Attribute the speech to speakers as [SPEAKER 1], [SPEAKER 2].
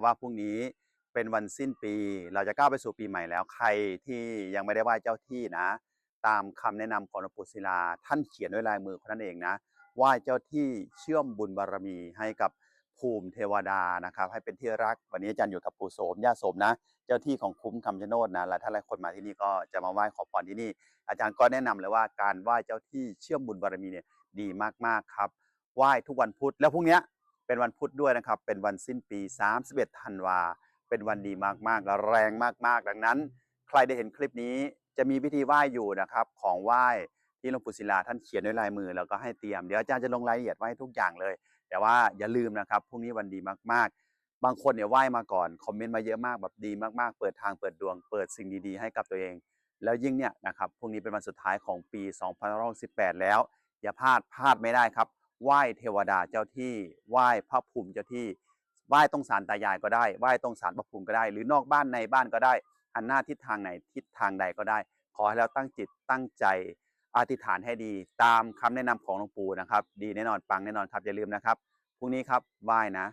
[SPEAKER 1] ว่าพรุ่งนี้เป็นวันสิ้นปีเราจะก้าวไปสู่ปีใหม่แล้วใครที่ยังไม่ได้ไหว้เจ้าที่นะตามคำแนะนำของหลวงปู่ศิลาท่านเขียนด้วยลายมือคนนั้นเองนะไหว้เจ้าที่เชื่อมบุญบารมีให้กับภูมิเทวดานะครับให้เป็นที่รักวันนี้อาจารย์อยู่กับปู่โสมย่าโสมนะเจ้าที่ของคุ้มคำชะโนดนะและถ้าหลายคนมาที่นี่ก็จะมาไหว้ขอพรที่นี่อาจารย์ก็แนะนำเลยว่าการไหว้เจ้าที่เชื่อมบุญบารมีเนี่ยดีมากๆครับไหว้ทุกวันพุธแล้วพรุ่งนี้เป็นวันพุธด้วยนะครับเป็นวันสิ้นปี31ธันวาเป็นวันดีมากๆและแรงมากๆดังนั้นใครได้เห็นคลิปนี้จะมีพิธีไหว้อยู่นะครับของไหว้ที่หลวงปู่ศิลาท่านเขียนด้วยลายมือแล้วก็ให้เตรียมเดี๋ยวอาจารย์จะลงรายละเอียดไว้ทุกอย่างเลยแต่ว่าอย่าลืมนะครับพรุ่งนี้วันดีมากๆบางคนเนี่ยไหว้มาก่อนคอมเมนต์มาเยอะมากแบบดีมากๆเปิดทางเปิดดวงเปิดสิ่งดีๆให้กับตัวเองแล้วยิ่งเนี่ยนะครับพรุ่งนี้เป็นวันสุดท้ายของปี2568แล้วอย่าพลาดไม่ได้ครับไหว้เทวดาเจ้าที่ไหว้พระภูมิเจ้าที่ไหว้ตรงศาลตายายก็ได้ไหว้ตรงศาลพระภูมิก็ได้หรือนอกบ้านในบ้านก็ได้หันหน้าทิศทางไหนทิศทางใดก็ได้ขอให้เราตั้งจิตตั้งใจอธิษฐานให้ดีตามคำแนะนำของหลวงปู่นะครับดีแน่นอนปังแน่นอนครับอย่าลืมนะครับพรุ่งนี้ครับไหว้นะ